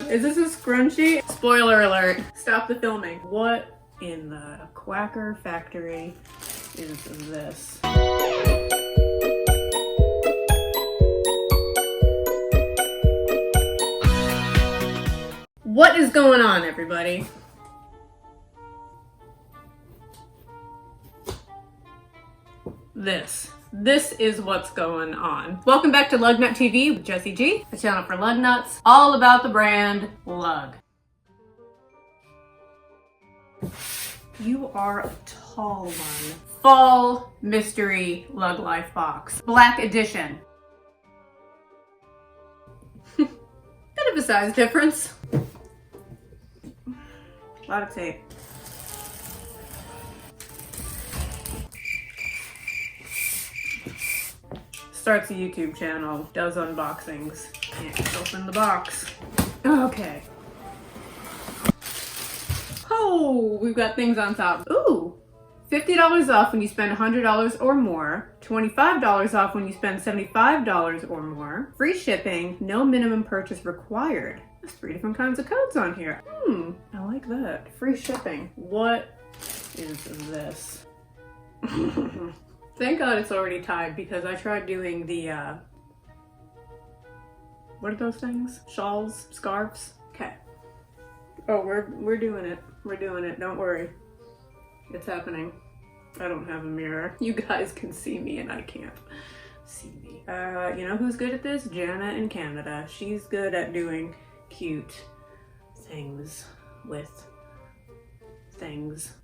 Is this a scrunchie? Spoiler alert. Stop the filming. What in the quacker factory is this? What is going on, everybody? This is what's going on. Welcome back to LUG Nut TV with Jessie G, the channel for lug nuts, all about the brand LUG. You are a tall one. Fall Mystery Lug Life Box. Black Edition. Bit of a size difference. A lot of tape. Starts a YouTube channel, does unboxings. Can't open the box. Okay. Oh, we've got things on top. Ooh, $50 off when you spend $100 or more. $25 off when you spend $75 or more. Free shipping, no minimum purchase required. There's 3 different kinds of codes on here. I like that. Free shipping. What is this? Thank God it's already tied because I tried doing the, what are those things? Shawls? Scarves? Okay. Oh, we're doing it. We're doing it. Don't worry. It's happening. I don't have a mirror. You guys can see me and I can't see me. You know who's good at this? Jana in Canada. She's good at doing cute things with things.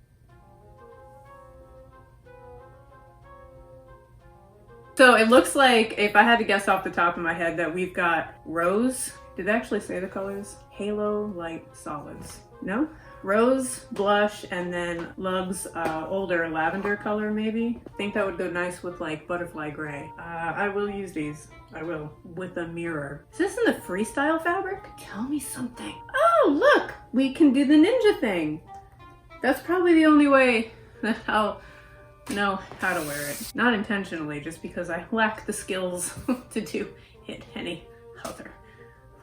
So it looks like, if I had to guess off the top of my head, that we've got rose. Did they actually say the colors? Halo Light Solids. No? Rose, blush, and then LUG's older lavender color, maybe. I think that would go nice with like butterfly gray. I will use these. I will. With a mirror. Is this in the freestyle fabric? Tell me something. Oh, look! We can do the ninja thing. That's probably the only way that I'll know how to wear it. Not intentionally, just because I lack the skills to do it any other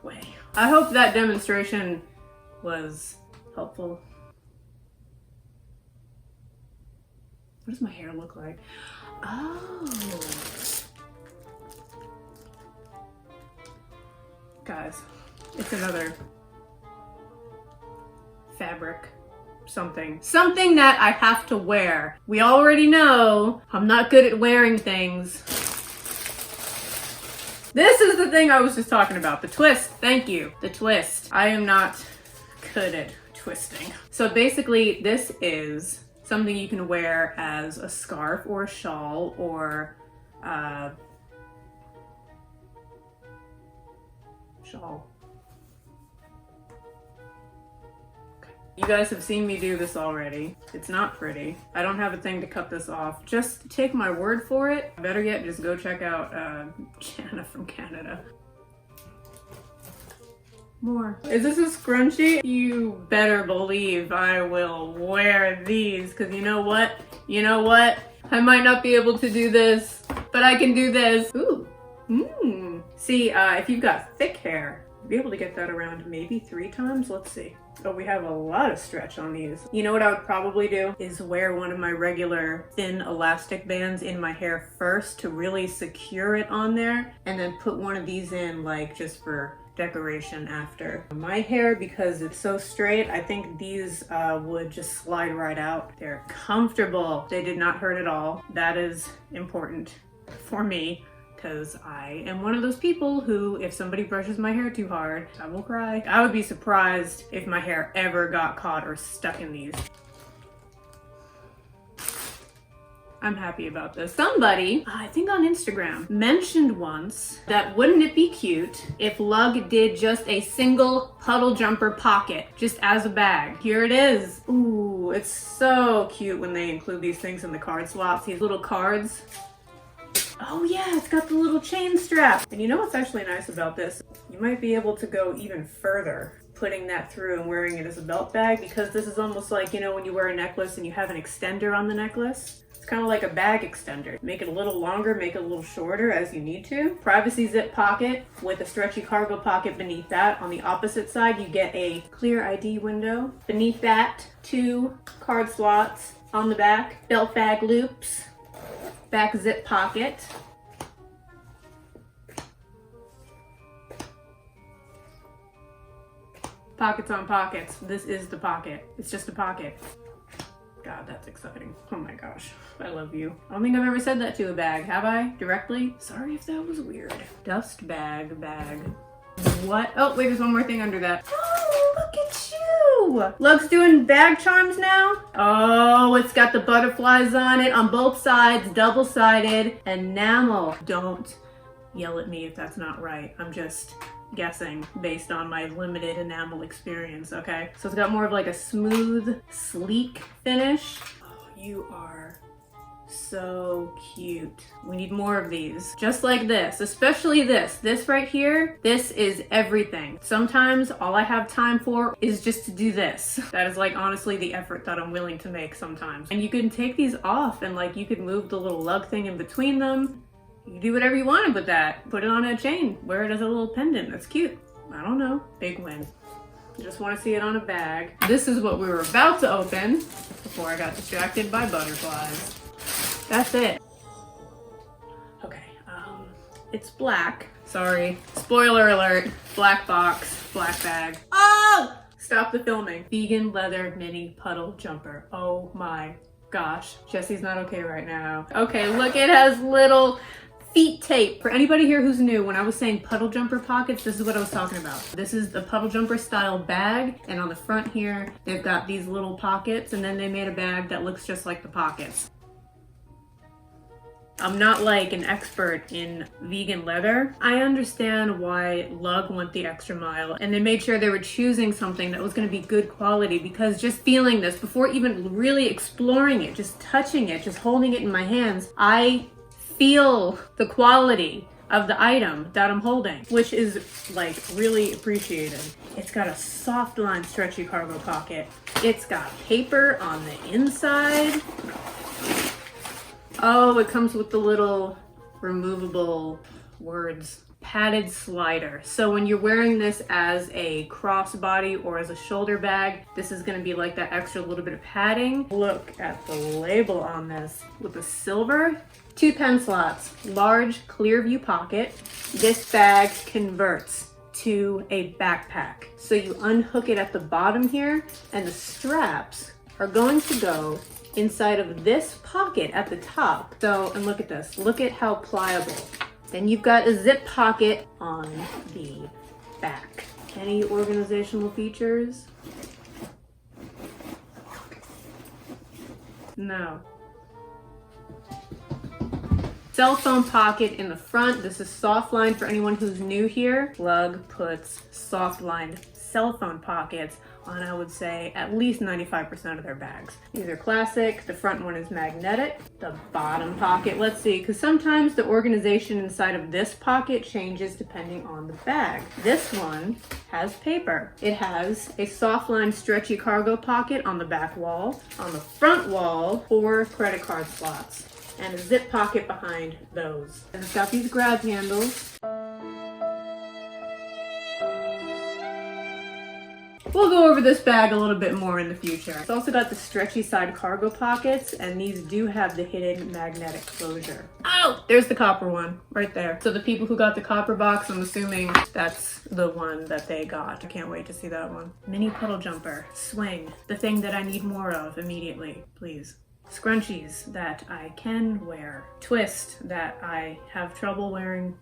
way. I hope that demonstration was helpful. What does my hair look like? Oh. Guys, it's another fabric. Something that I have to wear. We already know I'm not good at wearing things. This is the thing I was just talking about. The twist. Thank you. The twist. I am not good at twisting. So basically this is something you can wear as a scarf or a shawl or shawl. You guys have seen me do this already. It's not pretty. I don't have a thing to cut this off. Just take my word for it. Better yet, just go check out Jana from Canada. More. Is this a scrunchie? You better believe I will wear these, because you know what? You know what? I might not be able to do this, but I can do this. Ooh. See, if you've got thick hair, you'll be able to get that around maybe 3 times. Let's see. Oh, we have a lot of stretch on these. You know what I would probably do is wear one of my regular thin elastic bands in my hair first to really secure it on there, and then put one of these in like just for decoration after. My hair, because it's so straight, I think these would just slide right out. They're comfortable. They did not hurt at all. That is important for me, because I am one of those people who, if somebody brushes my hair too hard, I will cry. I would be surprised if my hair ever got caught or stuck in these. I'm happy about this. Somebody, I think on Instagram, mentioned once that wouldn't it be cute if LUG did just a single puddle jumper pocket, just as a bag. Here it is. Ooh, it's so cute when they include these things in the card slots, these little cards. Oh yeah, it's got the little chain strap. And you know what's actually nice about this? You might be able to go even further. putting that through and wearing it as a belt bag, because this is almost like, you know, when you wear a necklace and you have an extender on the necklace. It's kind of like a bag extender. Make it a little longer, make it a little shorter as you need to. Privacy zip pocket with a stretchy cargo pocket beneath that. On the opposite side, you get a clear ID window. Beneath that, 2 card slots on the back. Belt bag loops. Back zip pocket. Pockets on pockets. This is the pocket. It's just a pocket. God, that's exciting. Oh my gosh. I love you. I don't think I've ever said that to a bag, have I? Directly? Sorry if that was weird. Dust bag. What? Oh, wait, there's one more thing under that. Oh, look at you! LUG's doing bag charms now? Oh, it's got the butterflies on it on both sides, double-sided, enamel. Don't yell at me if that's not right. I'm just guessing based on my limited enamel experience, okay? So it's got more of like a smooth, sleek finish. Oh, you are so cute. We need more of these. Just like this, especially this. This right here, this is everything. Sometimes all I have time for is just to do this. That is like honestly the effort that I'm willing to make sometimes. And you can take these off and like you could move the little lug thing in between them. You can do whatever you wanted with that. Put it on a chain, wear it as a little pendant. That's cute. I don't know, big win. Just want to see it on a bag. This is what we were about to open before I got distracted by butterflies. That's it. Okay, it's black. Sorry, spoiler alert. Black box, black bag. Oh! Stop the filming. Vegan leather mini puddle jumper. Oh my gosh. Jesse's not okay right now. Okay, look, it has little feet tape. For anybody here who's new, when I was saying puddle jumper pockets, this is what I was talking about. This is the puddle jumper style bag, and on the front here, they've got these little pockets, and then they made a bag that looks just like the pockets. I'm not like an expert in vegan leather. I understand why LUG went the extra mile, and they made sure they were choosing something that was going to be good quality, because just feeling this, before even really exploring it, just touching it, just holding it in my hands, I feel the quality of the item that I'm holding, which is like really appreciated. It's got a soft line stretchy cargo pocket. It's got paper on the inside. Oh, it comes with the little removable words. Padded slider. So when you're wearing this as a crossbody or as a shoulder bag, this is going to be like that extra little bit of padding. Look at the label on this with the silver. 2 pen slots, large clear view pocket. This bag converts to a backpack. So you unhook it at the bottom here, and the straps are going to go inside of this pocket at the top. So, and look at this, look at how pliable. Then you've got a zip pocket on the back. Any organizational features? No. Cell phone pocket in the front. This is soft line for anyone who's new here. LUG puts soft lined cell phone pockets on, I would say, at least 95% of their bags. These are classic. The front one is magnetic. The bottom pocket, let's see, because sometimes the organization inside of this pocket changes depending on the bag. This one has paper. It has a soft line stretchy cargo pocket on the back wall. On the front wall, 4 credit card slots, and a zip pocket behind those. And it's got these grab handles. We'll go over this bag a little bit more in the future. It's also got the stretchy side cargo pockets, and these do have the hidden magnetic closure. Oh, there's the copper one right there. So the people who got the copper box, I'm assuming that's the one that they got. I can't wait to see that one. Mini puddle jumper, swing, the thing that I need more of immediately, please. Scrunchies that I can wear. Twist that I have trouble wearing.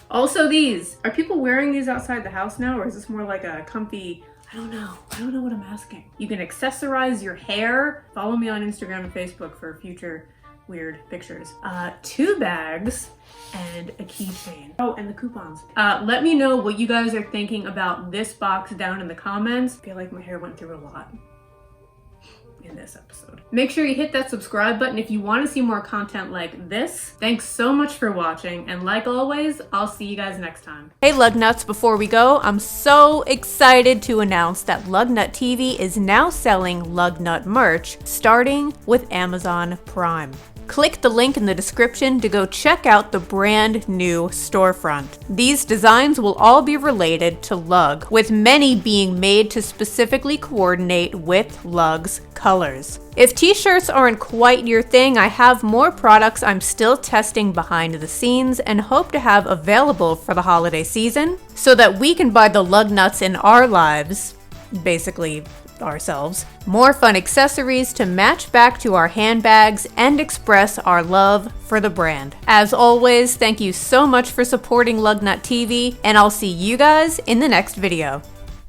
Also these. Are people wearing these outside the house now, or is this more like a comfy, I don't know what I'm asking. You can accessorize your hair. Follow me on Instagram and Facebook for future weird pictures. 2 bags and a keychain. Oh, and the coupons. Let me know what you guys are thinking about this box down in the comments. I feel like my hair went through a lot. in this episode. Make sure you hit that subscribe button if you want to see more content like this. Thanks so much for watching, and like always, I'll see you guys next time. Hey Lug Nuts, before we go, I'm so excited to announce that Lug Nut TV is now selling Lug Nut merch, starting with Amazon Prime. Click the link in the description to go check out the brand new storefront. These designs will all be related to LUG, with many being made to specifically coordinate with LUG's colors. If t-shirts aren't quite your thing, I have more products I'm still testing behind the scenes and hope to have available for the holiday season so that we can buy the lug nuts in our lives, basically ourselves, more fun accessories to match back to our handbags and express our love for the brand. As always, thank you so much for supporting Lug Nut TV, and I'll see you guys in the next video.